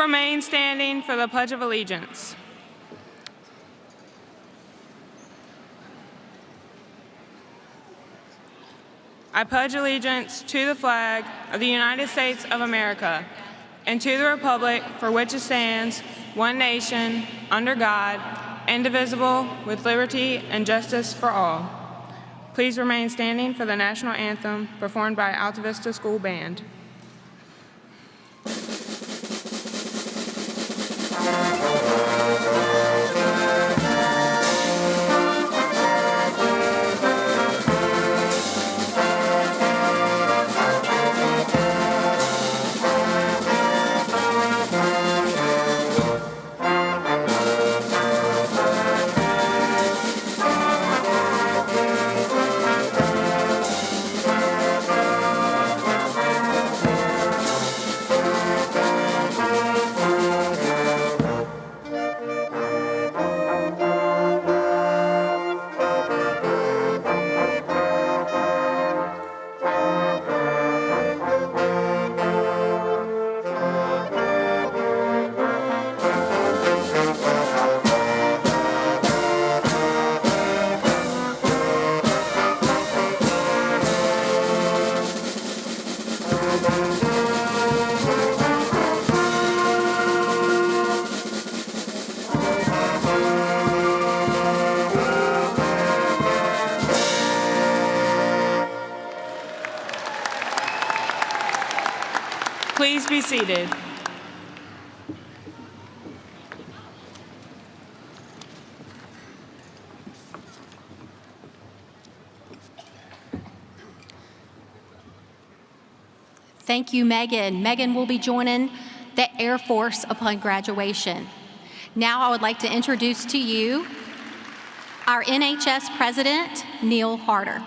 remain standing for the Pledge of Allegiance. I pledge allegiance to the flag of the United States of America and to the republic for which it stands, one nation, under God, indivisible, with liberty and justice for all. Please remain standing for the national anthem performed by Altavista School Band. Please be seated. Thank you, Megan. Megan will be joining the Air Force upon graduation. Now I would like to introduce to you our NHS President, Neil Harder.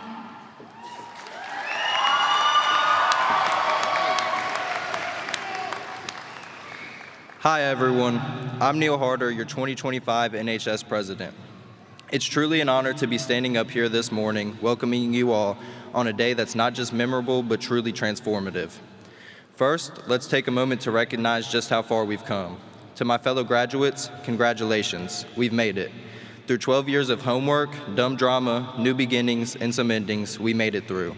Hi everyone, I'm Neil Harder, your 2025 NHS President. It's truly an honor to be standing up here this morning, welcoming you all on a day that's not just memorable, but truly transformative. First, let's take a moment to recognize just how far we've come. To my fellow graduates, congratulations, we've made it. Through 12 years of homework, dumb drama, new beginnings, and some endings, we made it through.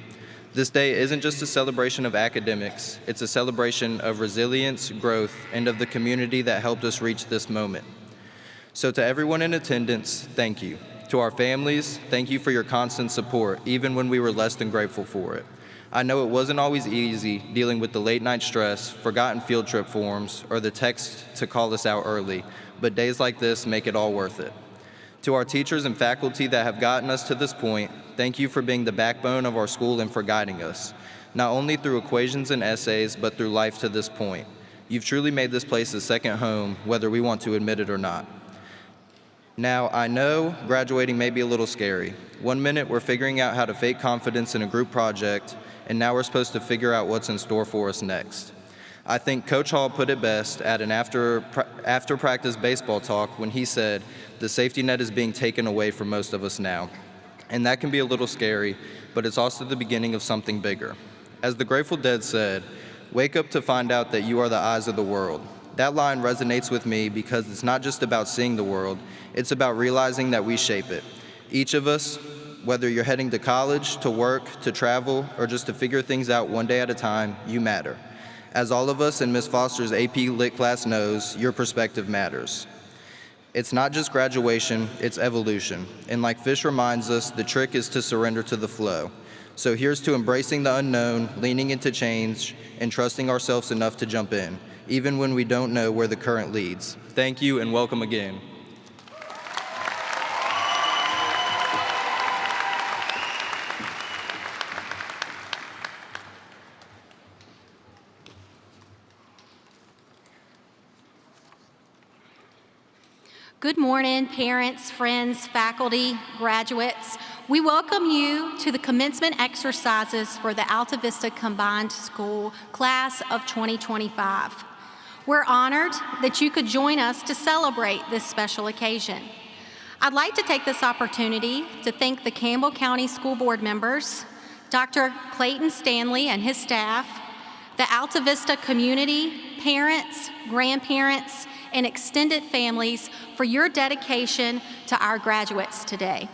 This day isn't just a celebration of academics, it's a celebration of resilience, growth, and of the community that helped us reach this moment. So to everyone in attendance, thank you. To our families, thank you for your constant support, even when we were less than grateful for it. I know it wasn't always easy dealing with the late night stress, forgotten field trip forms, or the text to call us out early, but days like this make it all worth it. To our teachers and faculty that have gotten us to this point, thank you for being the backbone of our school and for guiding us, not only through equations and essays, but through life to this point. You've truly made this place a second home, whether we want to admit it or not. Now, I know graduating may be a little scary. 1 minute, we're figuring out how to fake confidence in a group project, and now we're supposed to figure out what's in store for us next. I think Coach Hall put it best at an after-practice baseball talk when he said, the safety net is being taken away from most of us now. And that can be a little scary, but it's also the beginning of something bigger. As the Grateful Dead said, wake up to find out that you are the eyes of the world. That line resonates with me because it's not just about seeing the world, it's about realizing that we shape it. Each of us, whether you're heading to college, to work, to travel, or just to figure things out one day at a time, you matter. As all of us in Ms. Foster's AP Lit class knows, your perspective matters. It's not just graduation, it's evolution. And like Fish reminds us, the trick is to surrender to the flow. So here's to embracing the unknown, leaning into change, and trusting ourselves enough to jump in, even when we don't know where the current leads. Thank you and welcome again. Good morning, parents, friends, faculty, graduates. We welcome you to the commencement exercises for the Altavista Combined School Class of 2025. We're honored that you could join us to celebrate this special occasion. I'd like to take this opportunity to thank the Campbell County School Board members, Dr. Clayton Stanley and his staff, the Altavista community, parents, grandparents, and extended families for your dedication to our graduates today.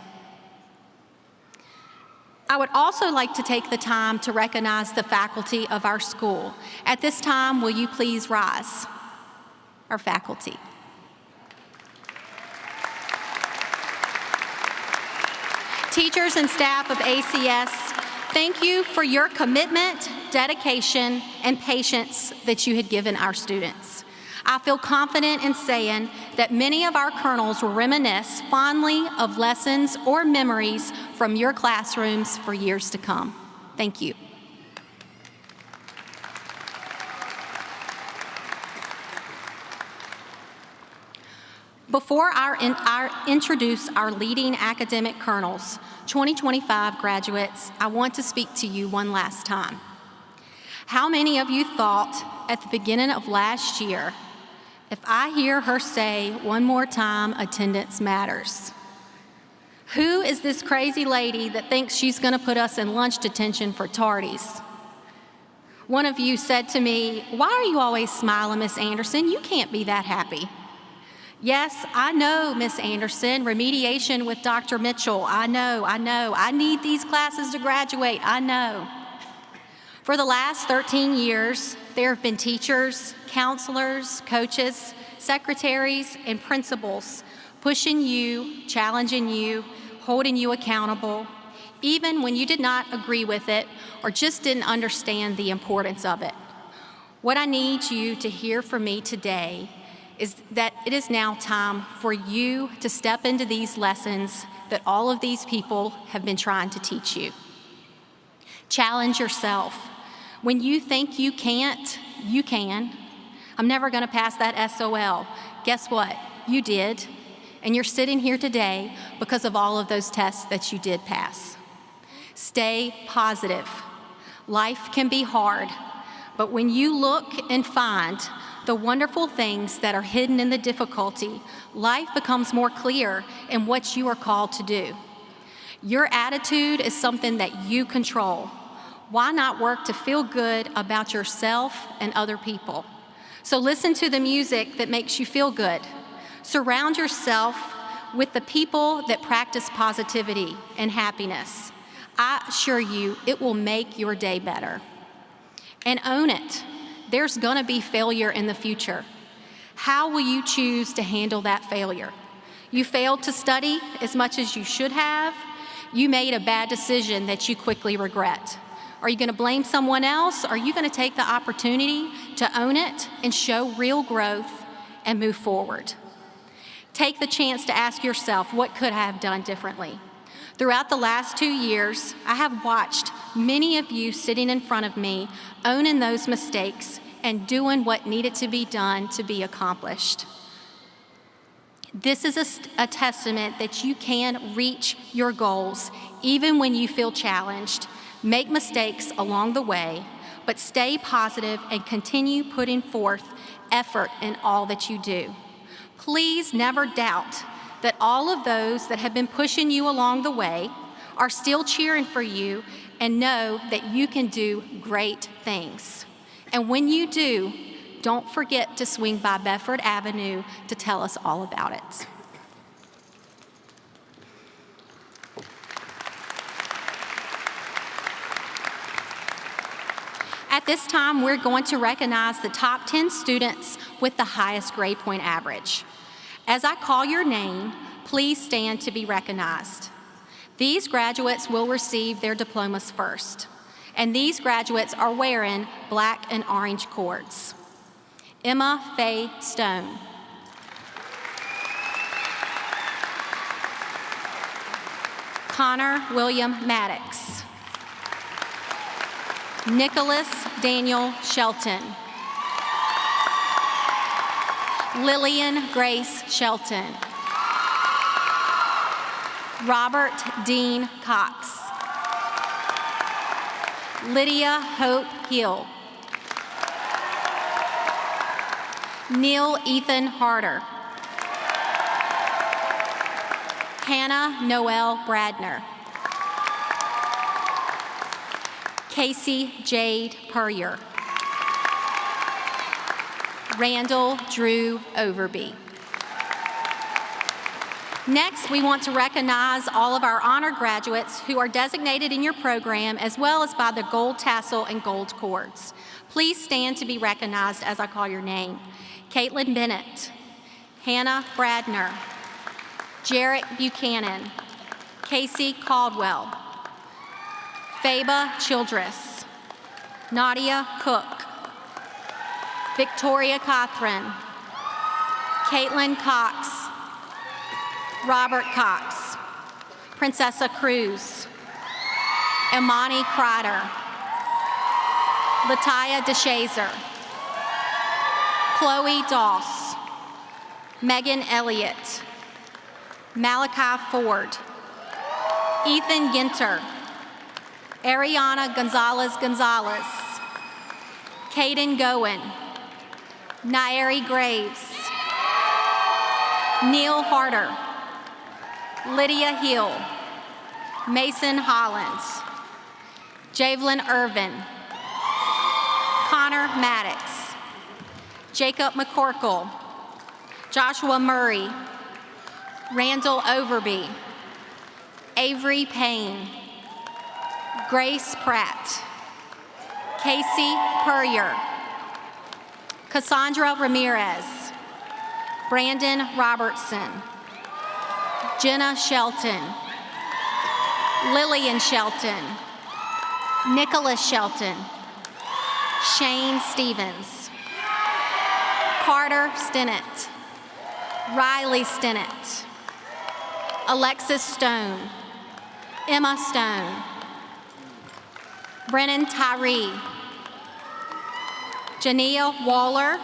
I would also like to take the time to recognize the faculty of our school. At this time, will you please rise? Our faculty. Teachers and staff of ACS, thank you for your commitment, dedication, and patience that you had given our students. I feel confident in saying that many of our colonels will reminisce fondly of lessons or memories from your classrooms for years to come. Thank you. Before I introduce our leading academic colonels, 2025 graduates, I want to speak to you one last time. How many of you thought at the beginning of last year, if I hear her say one more time, attendance matters? Who is this crazy lady that thinks she's going to put us in lunch detention for tardies? One of you said to me, "Why are you always smiling, Miss Anderson? You can't be that happy." Yes, I know, Miss Anderson, remediation with Dr. Mitchell. I know. I need these classes to graduate. I know. For the last 13 years, there have been teachers, counselors, coaches, secretaries, and principals pushing you, challenging you, holding you accountable, even when you did not agree with it or just didn't understand the importance of it. What I need you to hear from me today is that it is now time for you to step into these lessons that all of these people have been trying to teach you. Challenge yourself. When you think you can't, you can. I'm never going to pass that SOL. Guess what? You did. And you're sitting here today because of all of those tests that you did pass. Stay positive. Life can be hard, but when you look and find the wonderful things that are hidden in the difficulty, life becomes more clear in what you are called to do. Your attitude is something that you control. Why not work to feel good about yourself and other people? So listen to the music that makes you feel good. Surround yourself with the people that practice positivity and happiness. I assure you, it will make your day better. And own it. There's gonna be failure in the future. How will you choose to handle that failure? You failed to study as much as you should have. You made a bad decision that you quickly regret. Are you gonna blame someone else? Or are you gonna take the opportunity to own it and show real growth and move forward? Take the chance to ask yourself, what could I have done differently? Throughout the last 2 years, I have watched many of you sitting in front of me, owning those mistakes and doing what needed to be done to be accomplished. This is a testament that you can reach your goals even when you feel challenged. Make mistakes along the way, but stay positive and continue putting forth effort in all that you do. Please never doubt that all of those that have been pushing you along the way are still cheering for you and know that you can do great things. And when you do, don't forget to swing by Bedford Avenue to tell us all about it. At this time, we're going to recognize the top 10 students with the highest grade point average. As I call your name, please stand to be recognized. These graduates will receive their diplomas first, and these graduates are wearing black and orange cords. Emma Faye Stone. Connor William Maddox. Nicholas Daniel Shelton. Lillian Grace Shelton. Robert Dean Cox. Lydia Hope Hill. Neil Ethan Harder. Hannah Noel Bradner. Casey Jade Purrier. Randall Drew Overby. Next, we want to recognize all of our honor graduates who are designated in your program, as well as by the gold tassel and gold cords. Please stand to be recognized as I call your name. Caitlin Bennett, Hannah Bradner, Jarrett Buchanan, Casey Caldwell, Faba Childress, Nadia Cook, Victoria Cothran, Caitlin Cox, Robert Cox, Princessa Cruz, Imani Crider, Lataya DeShazer, Chloe Doss, Megan Elliott, Malachi Ford, Ethan Ginter, Ariana Gonzalez, Caden Gowen, Nairi Graves, Neil Harder, Lydia Hill, Mason Hollins, Javelin Irvin, Connor Maddox, Jacob McCorkle, Joshua Murray, Randall Overby, Avery Payne, Grace Pratt, Casey Purrier, Cassandra Ramirez, Brandon Robertson, Jenna Shelton, Lillian Shelton, Nicholas Shelton, Shane Stevens, Carter Stinnett, Riley Stinnett, Alexis Stone, Emma Stone, Brennan Tyree, Jania Waller,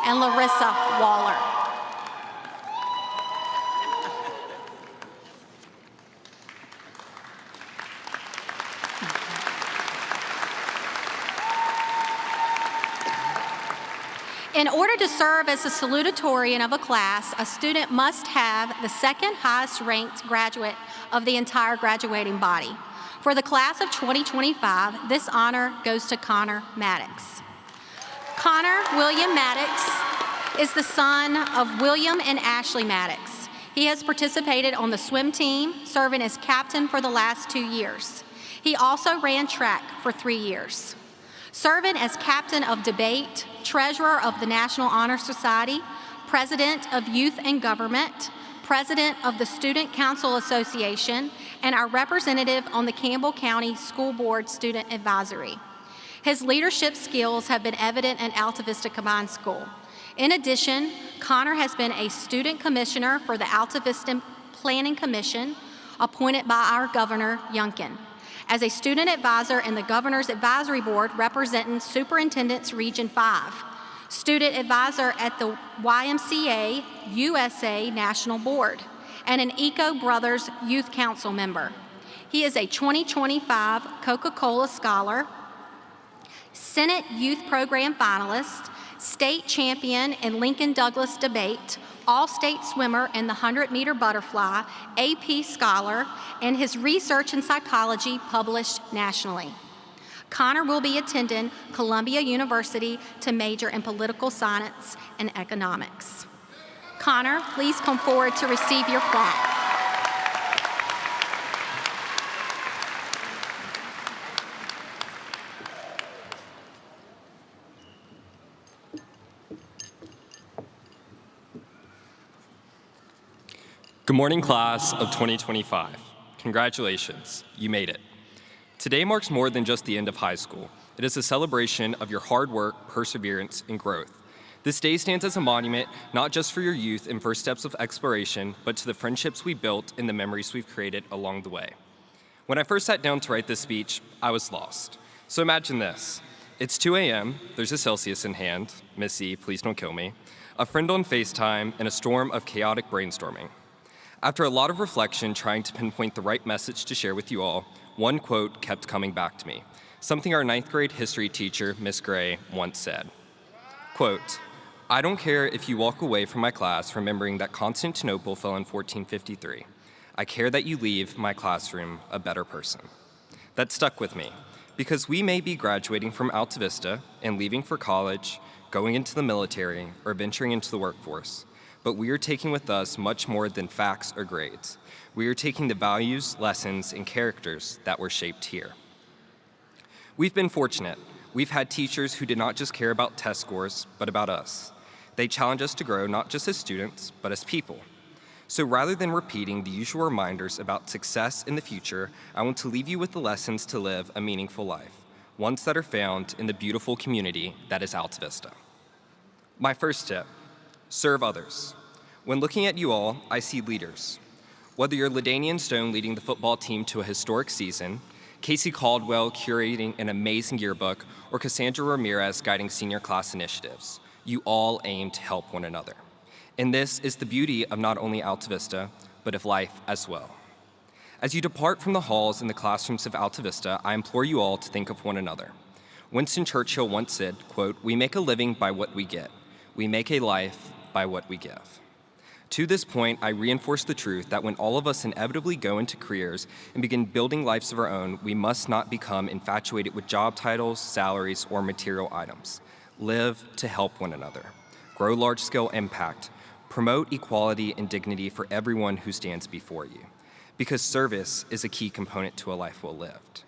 and Larissa Waller. In order to serve as a salutatorian of a class, a student must have the second highest ranked graduate of the entire graduating body. For the class of 2025, this honor goes to Connor Maddox. Connor William Maddox is the son of William and Ashley Maddox. He has participated on the swim team, serving as captain for the last 2 years. He also ran track for 3 years. Serving as captain of debate, treasurer of the National Honor Society, president of Youth and Government, president of the Student Council Association, and our representative on the Campbell County School Board Student Advisory. His leadership skills have been evident at Altavista Combined School. In addition, Connor has been a student commissioner for the Altavista Planning Commission, appointed by our Governor Youngkin, as a student advisor in the Governor's Advisory Board representing Superintendent's Region 5, student advisor at the YMCA USA National Board, and an Eco Brothers Youth Council member. He is a 2025 Coca-Cola Scholar, Senate Youth Program finalist, state champion in Lincoln Douglas debate, all-state swimmer in the 100-meter butterfly, AP scholar, and his research in psychology published nationally. Connor will be attending Columbia University to major in political science and economics. Connor, please come forward to receive your plaque. Good morning, class of 2025. Congratulations, you made it. Today marks more than just the end of high school. It is a celebration of your hard work, perseverance, and growth. This day stands as a monument, not just for your youth and first steps of exploration, but to the friendships we built and the memories we've created along the way. When I first sat down to write this speech, I was lost. So imagine this. It's 2 a.m., there's a Celsius in hand, Missy, please don't kill me, a friend on FaceTime, and a storm of chaotic brainstorming. After a lot of reflection trying to pinpoint the right message to share with you all, one quote kept coming back to me, something our 9th grade history teacher, Miss Gray, once said. Quote, "I don't care if you walk away from my class remembering that Constantinople fell in 1453. I care that you leave my classroom a better person." That stuck with me, because we may be graduating from Altavista and leaving for college, going into the military, or venturing into the workforce. But we are taking with us much more than facts or grades. We are taking the values, lessons, and characters that were shaped here. We've been fortunate. We've had teachers who did not just care about test scores, but about us. They challenge us to grow not just as students, but as people. So rather than repeating the usual reminders about success in the future, I want to leave you with the lessons to live a meaningful life, ones that are found in the beautiful community that is Altavista. My first tip, serve others. When looking at you all, I see leaders. Whether you're Ladanian Stone leading the football team to a historic season, Casey Caldwell curating an amazing yearbook, or Cassandra Ramirez guiding senior class initiatives, you all aim to help one another. And this is the beauty of not only Altavista, but of life as well. As you depart from the halls and the classrooms of Altavista, I implore you all to think of one another. Winston Churchill once said, quote, "We make a living by what we get. We make a life by what we give." To this point, I reinforce the truth that when all of us inevitably go into careers and begin building lives of our own, we must not become infatuated with job titles, salaries, or material items. Live to help one another. Grow large-scale impact. Promote equality and dignity for everyone who stands before you, because service is a key component to a life well lived.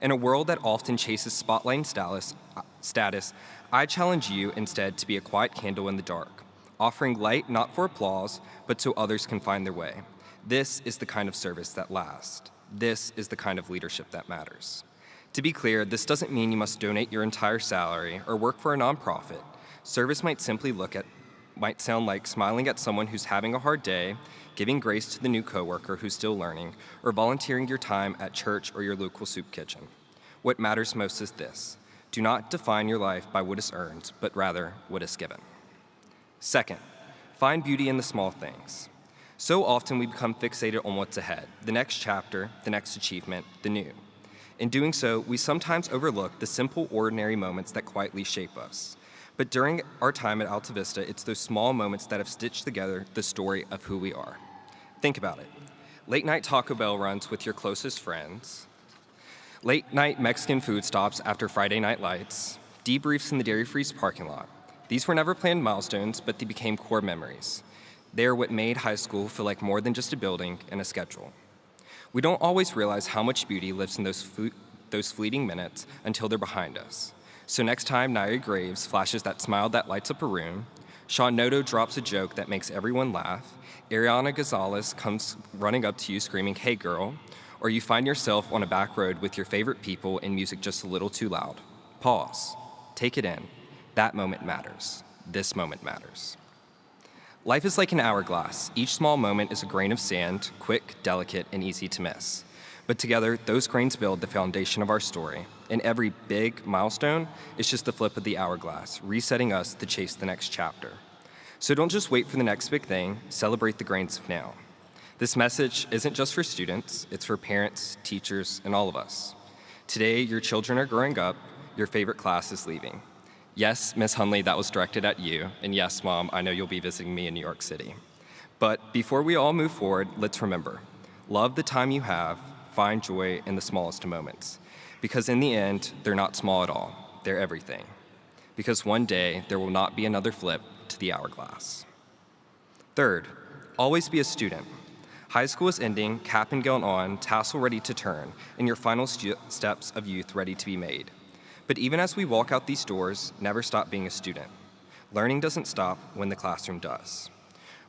In a world that often chases spotlight and status, I challenge you instead to be a quiet candle in the dark, offering light not for applause, but so others can find their way. This is the kind of service that lasts. This is the kind of leadership that matters. To be clear, this doesn't mean you must donate your entire salary or work for a nonprofit. Service might sound like smiling at someone who's having a hard day, giving grace to the new coworker who's still learning, or volunteering your time at church or your local soup kitchen. What matters most is this: do not define your life by what is earned, but rather what is given. Second, find beauty in the small things. So often we become fixated on what's ahead, the next chapter, the next achievement, the new. In doing so, we sometimes overlook the simple, ordinary moments that quietly shape us. But during our time at Altavista, it's those small moments that have stitched together the story of who we are. Think about it. Late-night Taco Bell runs with your closest friends, late-night Mexican food stops after Friday night lights, debriefs in the Dairy Freeze parking lot. These were never planned milestones, but they became core memories. They are what made high school feel like more than just a building and a schedule. We don't always realize how much beauty lives in those fleeting minutes until they're behind us. So next time Nairi Graves flashes that smile that lights up a room, Sean Noto drops a joke that makes everyone laugh, Ariana Gonzalez comes running up to you screaming, "Hey girl," or you find yourself on a back road with your favorite people and music just a little too loud, pause, take it in. That moment matters. This moment matters. Life is like an hourglass. Each small moment is a grain of sand, quick, delicate, and easy to miss. But together, those grains build the foundation of our story. And every big milestone is just the flip of the hourglass, resetting us to chase the next chapter. So don't just wait for the next big thing, celebrate the grains of now. This message isn't just for students, it's for parents, teachers, and all of us. Today, your children are growing up, your favorite class is leaving. Yes, Ms. Hunley, that was directed at you, and yes, Mom, I know you'll be visiting me in New York City. But before we all move forward, let's remember, love the time you have, find joy in the smallest moments. Because in the end, they're not small at all, they're everything. Because one day, there will not be another flip to the hourglass. Third, always be a student. High school is ending, cap and gown on, tassel ready to turn, and your final steps of youth ready to be made. But even as we walk out these doors, never stop being a student. Learning doesn't stop when the classroom does.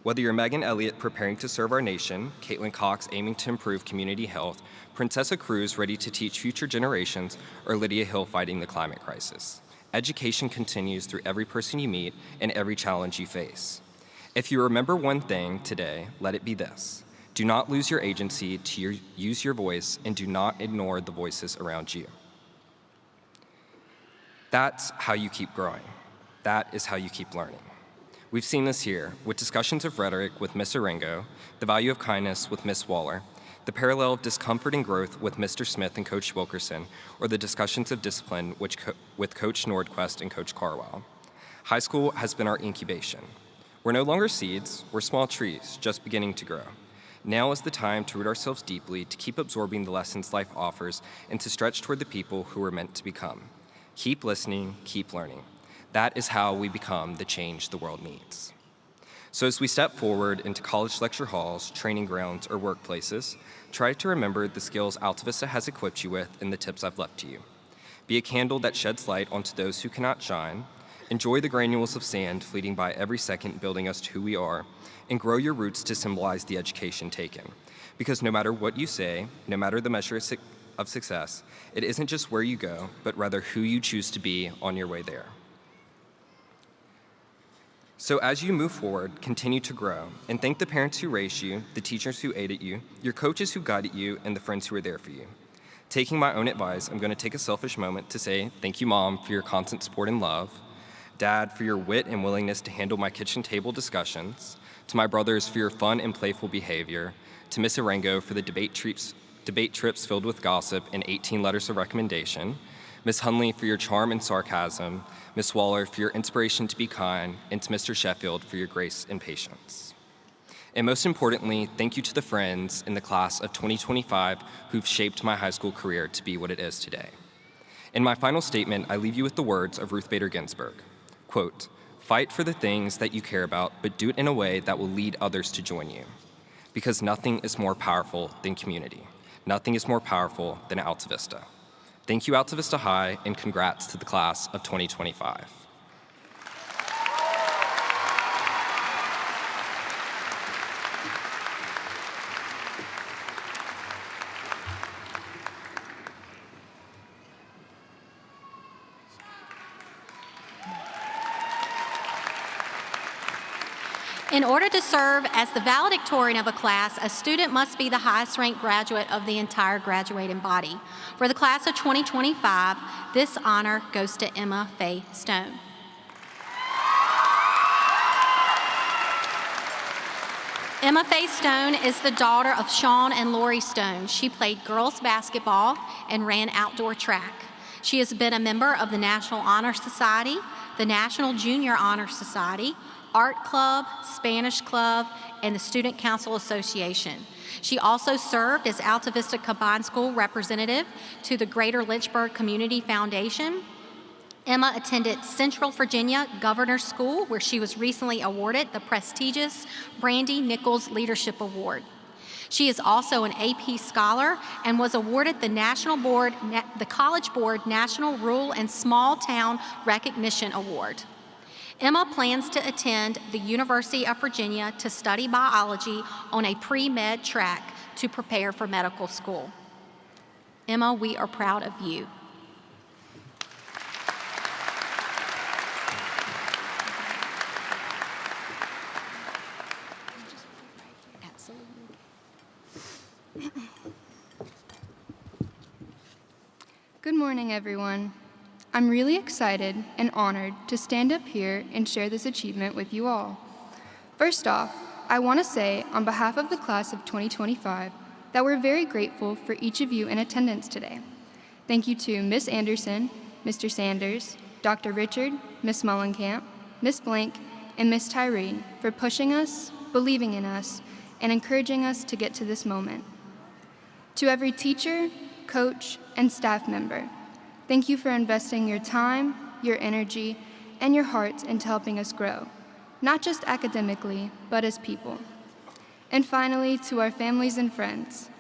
Whether you're Megan Elliott preparing to serve our nation, Caitlin Cox aiming to improve community health, Princessa Cruz ready to teach future generations, or Lydia Hill fighting the climate crisis, education continues through every person you meet and every challenge you face. If you remember one thing today, let it be this. Do not lose your agency to use your voice, and do not ignore the voices around you. That's how you keep growing. That is how you keep learning. We've seen this here with discussions of rhetoric with Ms. Orengo, the value of kindness with Ms. Waller, the parallel of discomfort and growth with Mr. Smith and Coach Wilkerson, or the discussions of discipline with Coach Nordquist and Coach Carwell. High school has been our incubation. We're no longer seeds, we're small trees just beginning to grow. Now is the time to root ourselves deeply, to keep absorbing the lessons life offers, and to stretch toward the people who we're meant to become. Keep listening, keep learning. That is how we become the change the world needs. So as we step forward into college lecture halls, training grounds, or workplaces, try to remember the skills Altavista has equipped you with and the tips I've left to you. Be a candle that sheds light onto those who cannot shine. Enjoy the granules of sand fleeting by every second, building us to who we are, and grow your roots to symbolize the education taken. Because no matter what you say, no matter the measure of success, it isn't just where you go, but rather who you choose to be on your way there. So as you move forward, continue to grow, and thank the parents who raised you, the teachers who aided you, your coaches who guided you, and the friends who were there for you. Taking my own advice, I'm going to take a selfish moment to say thank you, Mom, for your constant support and love, Dad, for your wit and willingness to handle my kitchen table discussions, to my brothers for your fun and playful behavior, to Miss Arango for the debate trips filled with gossip and 18 letters of recommendation, Miss Hunley for your charm and sarcasm, Miss Waller for your inspiration to be kind, and to Mr. Sheffield for your grace and patience. And most importantly, thank you to the friends in the class of 2025 who've shaped my high school career to be what it is today. In my final statement, I leave you with the words of Ruth Bader Ginsburg, quote, "Fight for the things that you care about, but do it in a way that will lead others to join you. Because nothing is more powerful than community. Nothing is more powerful than Altavista." Thank you, Altavista High, and congrats to the class of 2025. In order to serve as the valedictorian of a class, a student must be the highest ranked graduate of the entire graduating body. For the class of 2025, this honor goes to Emma Faye Stone. Emma Faye Stone is the daughter of Sean and Lori Stone. She played girls basketball and ran outdoor track. She has been a member of the National Honor Society, the National Junior Honor Society, Art Club, Spanish Club, and the Student Council Association. She also served as Altavista Combined School representative to the Greater Lynchburg Community Foundation. Emma attended Central Virginia Governor's School, where she was recently awarded the prestigious Brandy Nichols Leadership Award. She is also an AP Scholar and was awarded the College Board National Rural and Small Town Recognition Award. Emma plans to attend the University of Virginia to study biology on a pre-med track to prepare for medical school. Emma, we are proud of you. Good morning, everyone. I'm really excited and honored to stand up here and share this achievement with you all. First off, I want to say on behalf of the class of 2025 that we're very grateful for each of you in attendance today. Thank you to Miss Anderson, Mr. Sanders, Dr. Richard, Miss Mullenkamp, Miss Blank, and Miss Tyree for pushing us, believing in us, and encouraging us to get to this moment. To every teacher, coach, and staff member, thank you for investing your time, your energy, and your hearts into helping us grow, not just academically, but as people. And finally, to our families and friends,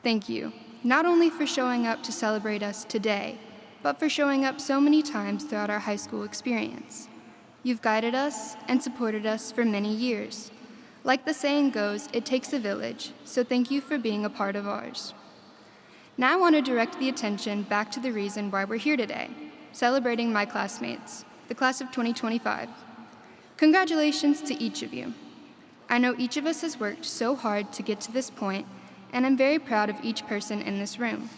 thank you, not only for showing up to celebrate us today, but for showing up so many times throughout our high school experience. You've guided us and supported us for many years. Like the saying goes, it takes a village, so thank you for being a part of ours. Now I want to direct the attention back to the reason why we're here today, celebrating my classmates, the class of 2025. Congratulations to each of you. I know each of us has worked so hard to get to this point, and I'm very proud of each person in this room.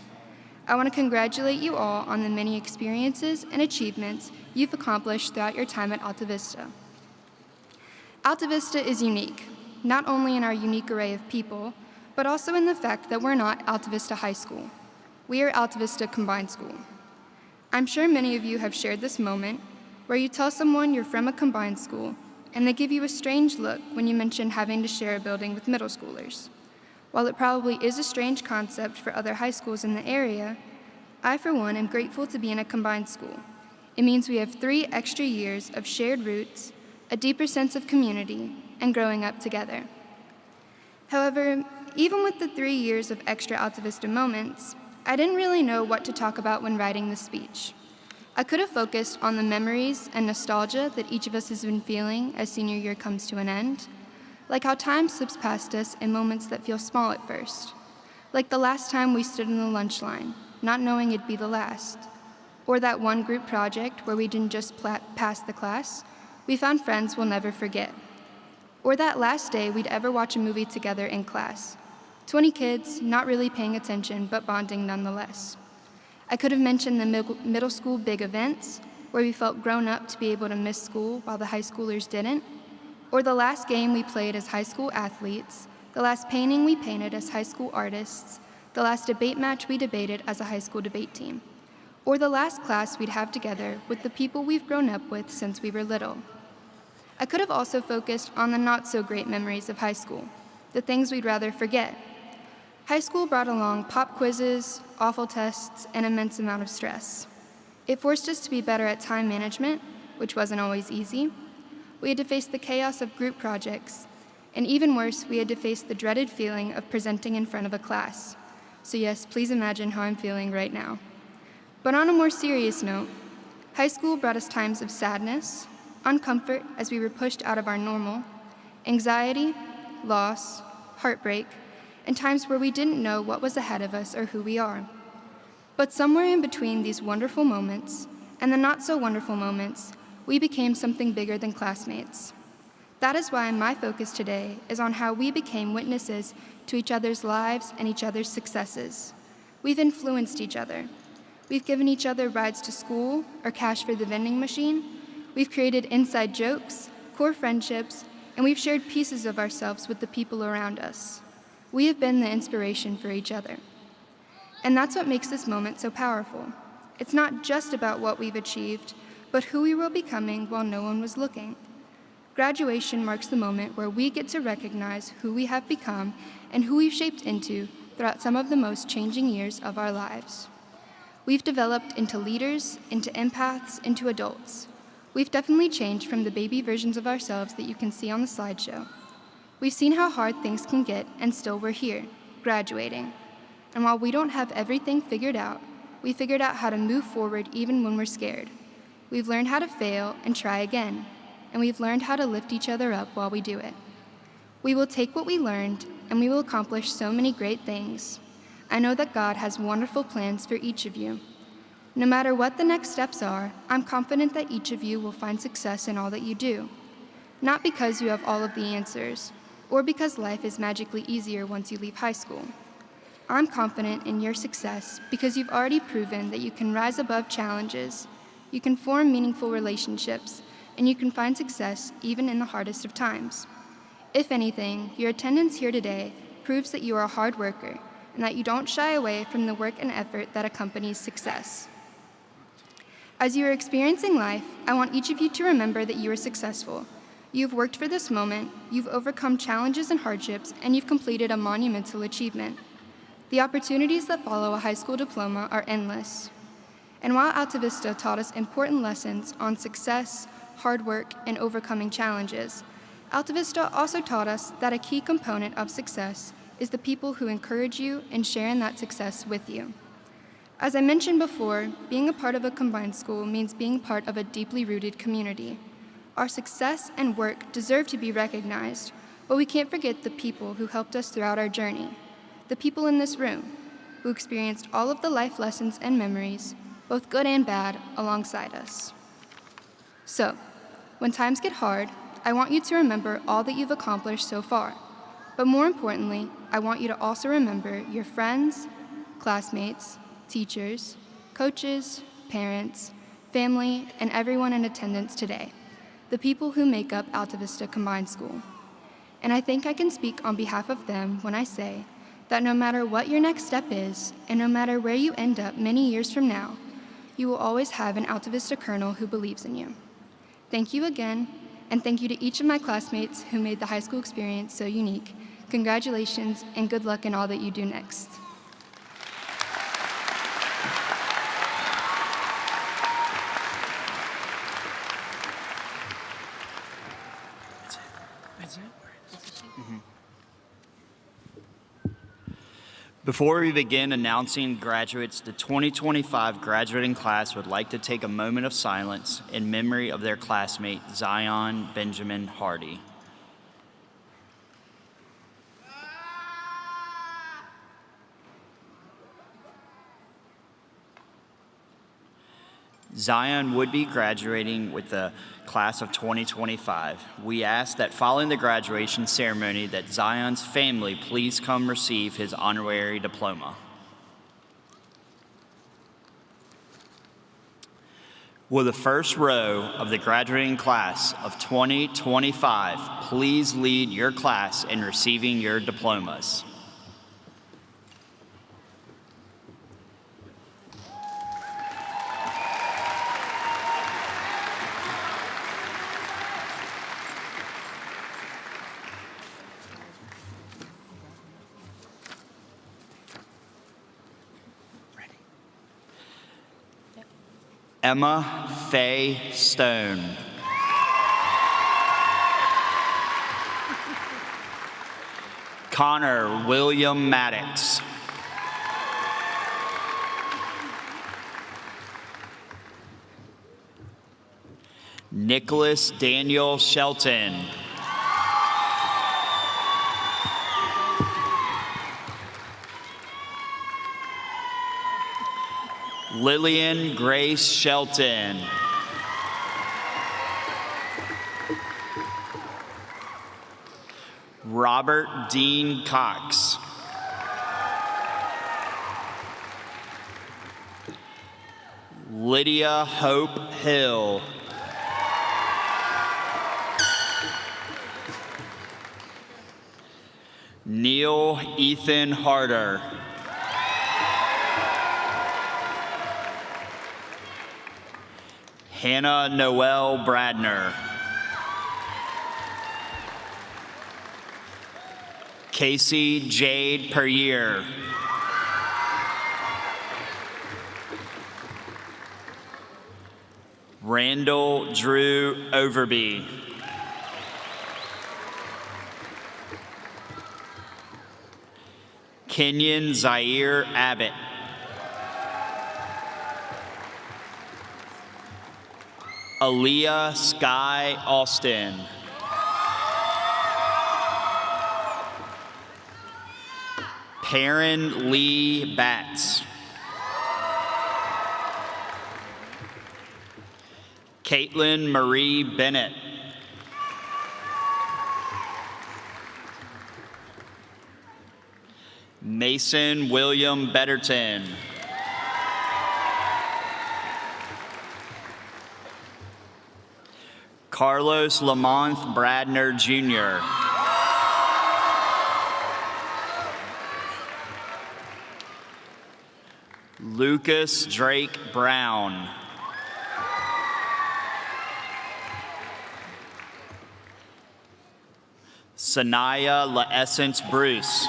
I want to congratulate you all on the many experiences and achievements you've accomplished throughout your time at Altavista. Altavista is unique, not only in our unique array of people, but also in the fact that we're not Altavista High School. We are Altavista Combined School. I'm sure many of you have shared this moment where you tell someone you're from a combined school and they give you a strange look when you mention having to share a building with middle schoolers. While it probably is a strange concept for other high schools in the area, I, for one, am grateful to be in a combined school. It means we have 3 extra years of shared roots, a deeper sense of community, and growing up together. However, even with the 3 years of extra Altavista moments, I didn't really know what to talk about when writing this speech. I could have focused on the memories and nostalgia that each of us has been feeling as senior year comes to an end, like how time slips past us in moments that feel small at first, like the last time we stood in the lunch line, not knowing it'd be the last, or that one group project where we didn't just pass the class, we found friends we'll never forget, or that last day we'd ever watch a movie together in class, 20 kids not really paying attention but bonding nonetheless. I could have mentioned the middle school big events, where we felt grown up to be able to miss school while the high schoolers didn't, or the last game we played as high school athletes, the last painting we painted as high school artists, the last debate match we debated as a high school debate team, or the last class we'd have together with the people we've grown up with since we were little. I could have also focused on the not-so-great memories of high school, the things we'd rather forget. High school brought along pop quizzes, awful tests, and immense amount of stress. It forced us to be better at time management, which wasn't always easy. We had to face the chaos of group projects, and even worse, we had to face the dreaded feeling of presenting in front of a class. So yes, please imagine how I'm feeling right now. But on a more serious note, high school brought us times of sadness, uncomfort as we were pushed out of our normal, anxiety, loss, heartbreak, and times where we didn't know what was ahead of us or who we are. But somewhere in between these wonderful moments and the not-so-wonderful moments, we became something bigger than classmates. That is why my focus today is on how we became witnesses to each other's lives and each other's successes. We've influenced each other. We've given each other rides to school or cash for the vending machine. We've created inside jokes, core friendships, and we've shared pieces of ourselves with the people around us. We have been the inspiration for each other. And that's what makes this moment so powerful. It's not just about what we've achieved, but who we were becoming while no one was looking. Graduation marks the moment where we get to recognize who we have become and who we've shaped into throughout some of the most changing years of our lives. We've developed into leaders, into empaths, into adults. We've definitely changed from the baby versions of ourselves that you can see on the slideshow. We've seen how hard things can get, and still we're here, graduating. And while we don't have everything figured out, we figured out how to move forward even when we're scared. We've learned how to fail and try again, and we've learned how to lift each other up while we do it. We will take what we learned, and we will accomplish so many great things. I know that God has wonderful plans for each of you. No matter what the next steps are, I'm confident that each of you will find success in all that you do. Not because you have all of the answers, or because life is magically easier once you leave high school. I'm confident in your success because you've already proven that you can rise above challenges, you can form meaningful relationships, and you can find success even in the hardest of times. If anything, your attendance here today proves that you are a hard worker and that you don't shy away from the work and effort that accompanies success. As you are experiencing life, I want each of you to remember that you are successful. You've worked for this moment, you've overcome challenges and hardships, and you've completed a monumental achievement. The opportunities that follow a high school diploma are endless. And while Altavista taught us important lessons on success, hard work, and overcoming challenges, Altavista also taught us that a key component of success is the people who encourage you and share in that success with you. As I mentioned before, being a part of a combined school means being part of a deeply rooted community. Our success and work deserve to be recognized, but we can't forget the people who helped us throughout our journey, the people in this room, who experienced all of the life lessons and memories, both good and bad, alongside us. So, when times get hard, I want you to remember all that you've accomplished so far, but more importantly, I want you to also remember your friends, classmates, teachers, coaches, parents, family, and everyone in attendance today, the people who make up Altavista Combined School. And I think I can speak on behalf of them when I say that no matter what your next step is, and no matter where you end up many years from now, you will always have an Altavista Colonel who believes in you. Thank you again, and thank you to each of my classmates who made the high school experience so unique. Congratulations, and good luck in all that you do next. Before we begin announcing graduates, the 2025 graduating class would like to take a moment of silence in memory of their classmate, Zion Benjamin Hardy. Zion would be graduating with the class of 2025. We ask that following the graduation ceremony that Zion's family please come receive his honorary diploma. Will the first row of the graduating class of 2025 please lead your class in receiving your diplomas? Emma Faye Stone. Connor William Maddox. Nicholas Daniel Shelton. Lillian Grace Shelton. Robert Dean Cox. Lydia Hope Hill. Neil Ethan Harder. Hannah Noel Bradner. Casey Jade Perrier. Randall Drew Overby. Kenyon Zaire Abbott. Aaliyah Sky Austin. Perrin Lee Batts. Caitlin Marie Bennett. Mason William Betterton. Carlos Lamont Bradner Jr. Lucas Drake Brown. Sanaya La Essence Bruce.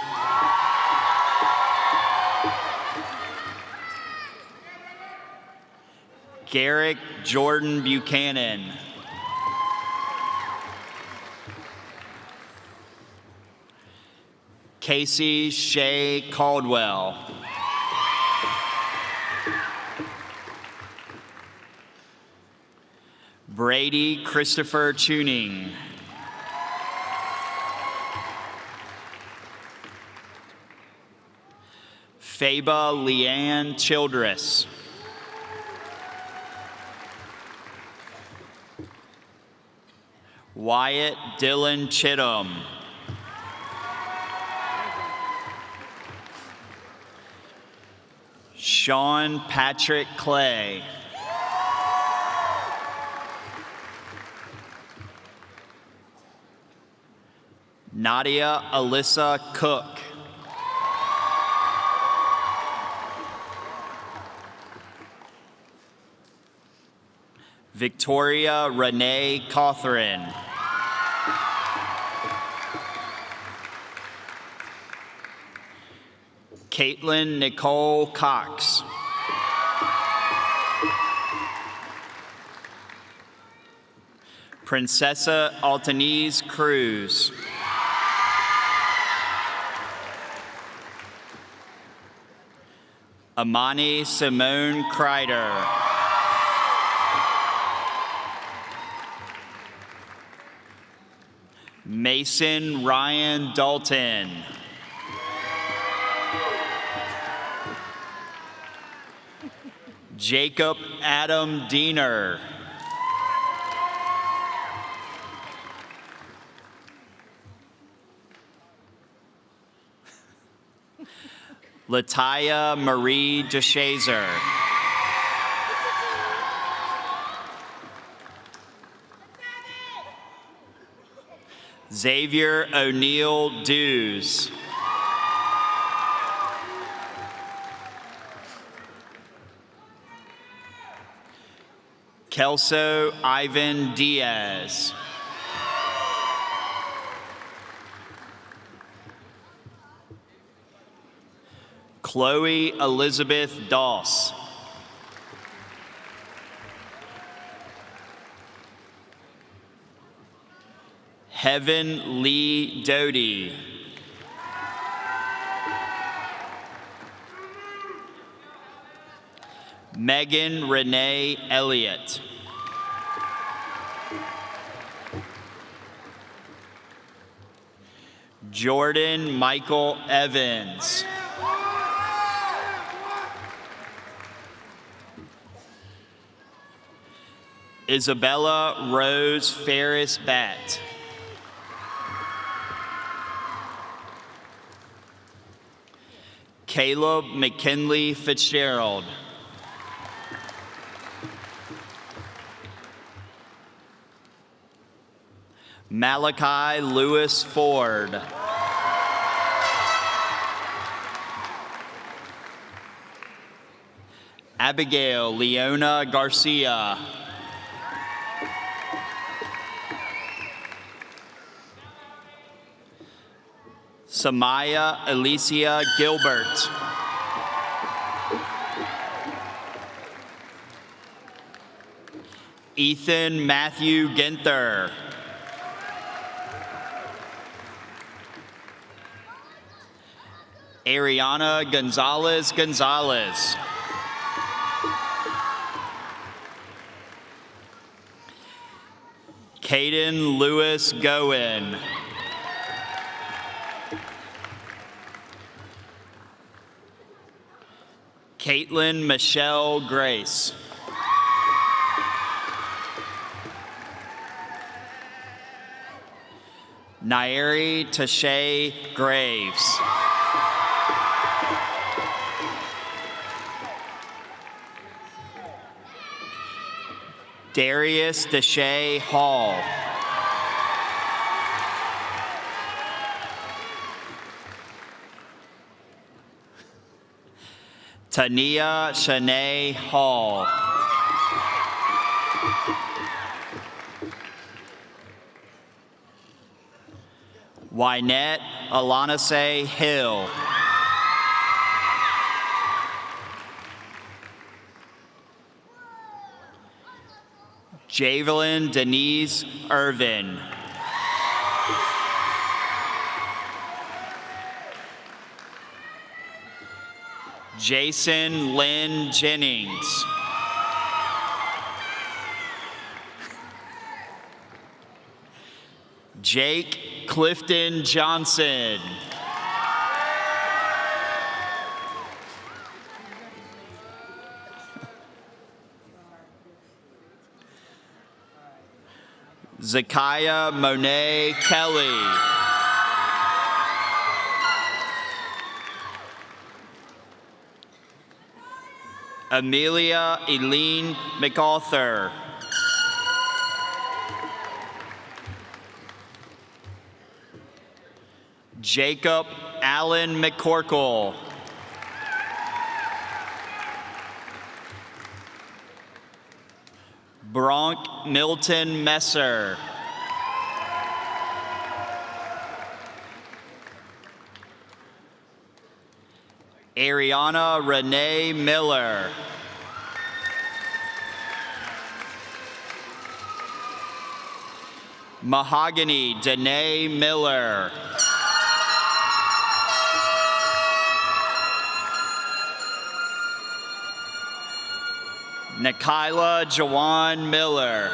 Garrick Jordan Buchanan. Casey Shay Caldwell. Brady Christopher Tuning. Faba Leanne Childress. Wyatt Dylan Chittum. Sean Patrick Clay. Nadia Alyssa Cook. Victoria Renee Cawthron. Caitlin Nicole Cox. Princessa Altanese Cruz. Amani Simone Kreider. Mason Ryan Dalton. Jacob Adam Diener. Lataya Marie DeShazer. Xavier O'Neill Dews. Kelso Ivan Diaz. Chloe Elizabeth Doss. Heaven Lee Doty. Megan Renee Elliott. Jordan Michael Evans. Isabella Rose Ferris Batt. Caleb McKinley Fitzgerald. Malachi Lewis Ford. Abigail Leona Garcia. Samaya Alicia Gilbert. Ethan Matthew Ginther. Ariana Gonzalez Gonzalez. Caden Lewis Goen. Caitlin Michelle Grace. Nairi Tashay Graves. Darius Deshay Hall. Tania Shanae Hall. Wynette Alanase Hill. Javelin Denise Irvin. Jason Lynn Jennings. Jake Clifton Johnson. Zakiah Monet Kelly. Amelia Eileen McArthur. Jacob Allen McCorkle. Bronk Milton Messer. Ariana Renee Miller. Mahogany Danae Miller. Nikayla Jawan Miller.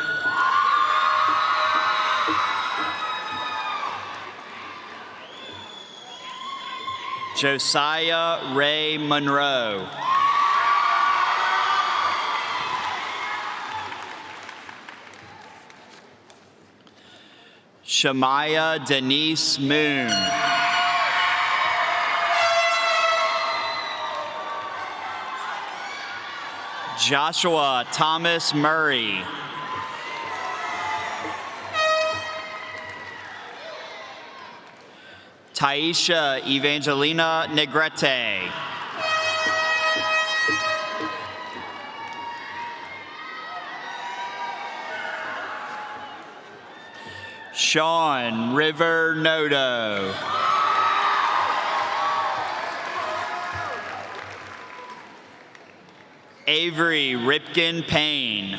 Josiah Ray Monroe. Shamaya Denise Moon. Joshua Thomas Murray. Taisha Evangelina Negrete. Sean River Noto. Avery Ripken Payne.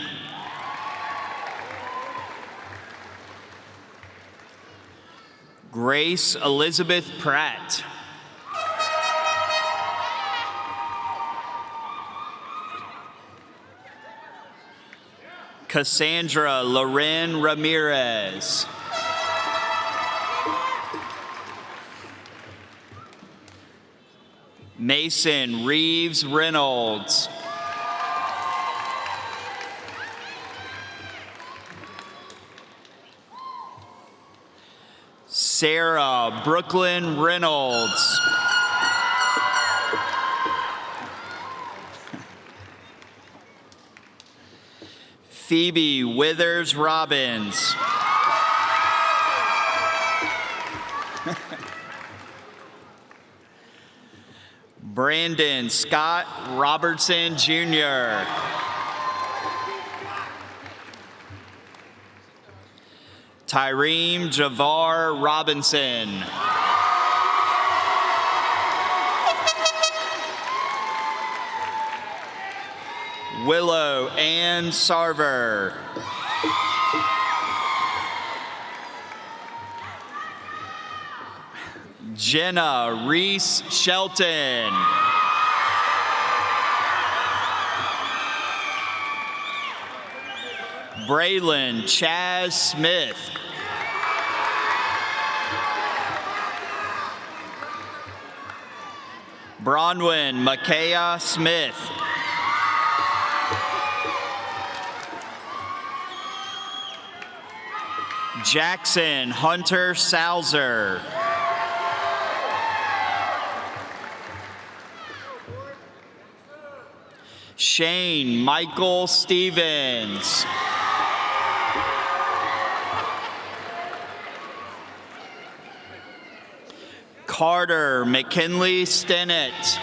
Grace Elizabeth Pratt. Cassandra Loren Ramirez. Mason Reeves Reynolds. Sarah Brooklyn Reynolds. Phoebe Withers Robbins. Brandon Scott Robertson Jr. Tyreem Javar Robinson. Willow Ann Sarver. Jenna Reese Shelton. Braylon Chaz Smith. Bronwyn Micaiah Smith. Jackson Hunter Salzer. Shane Michael Stevens. Carter McKinley Stennett.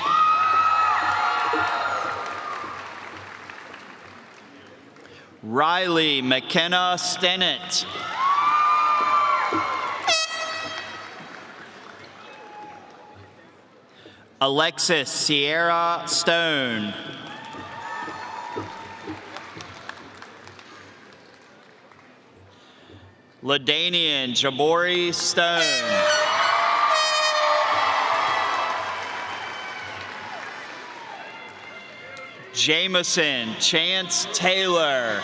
Riley McKenna Stennett. Alexis Sierra Stone. LaDanian Jabori Stone. Jameson Chance Taylor.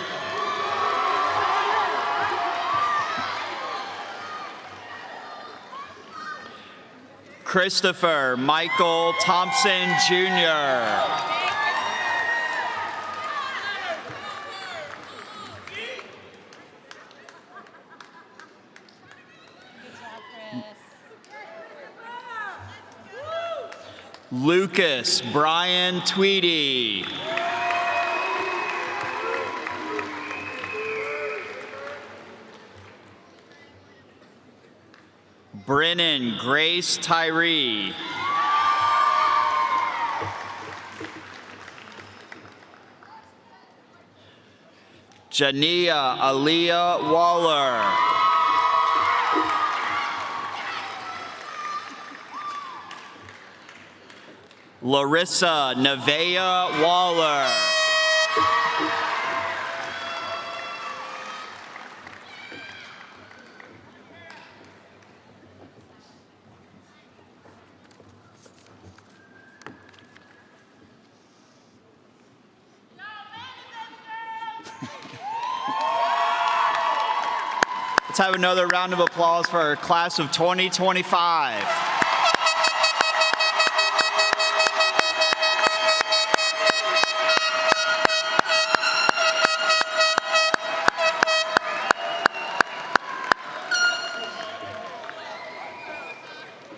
Christopher Michael Thompson Jr. Lucas Brian Tweedy. Brennan Grace Tyree. Jania Aaliyah Waller. Larissa Nevea Waller. Let's have another round of applause for our class of 2025.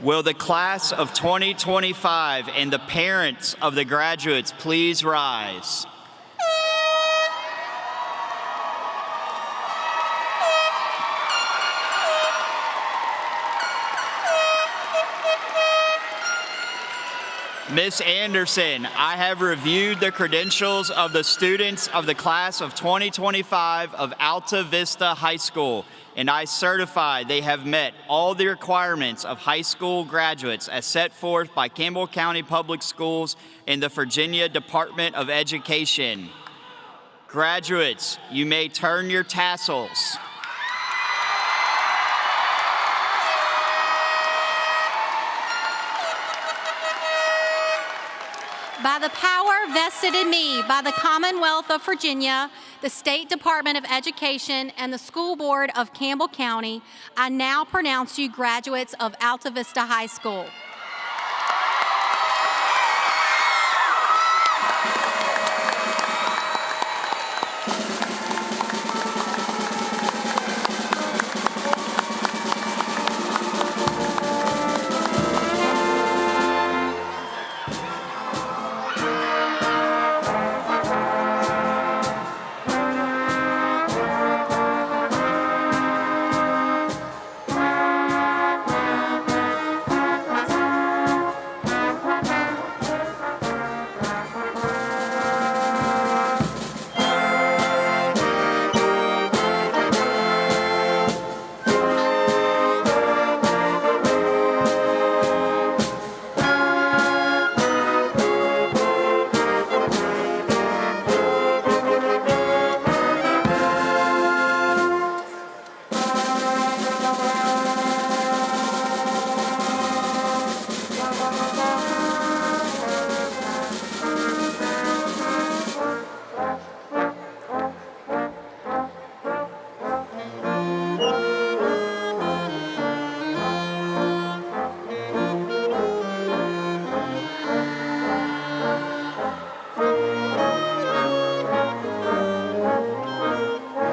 Will the class of 2025 and the parents of the graduates please rise? Miss Anderson, I have reviewed the credentials of the students of the class of 2025 of Altavista High School, and I certify they have met all the requirements of high school graduates as set forth by Campbell County Public Schools and the Virginia Department of Education. Graduates, you may turn your tassels. By the power vested in me by the Commonwealth of Virginia, the State Department of Education, and the School Board of Campbell County, I now pronounce you graduates of Altavista High School.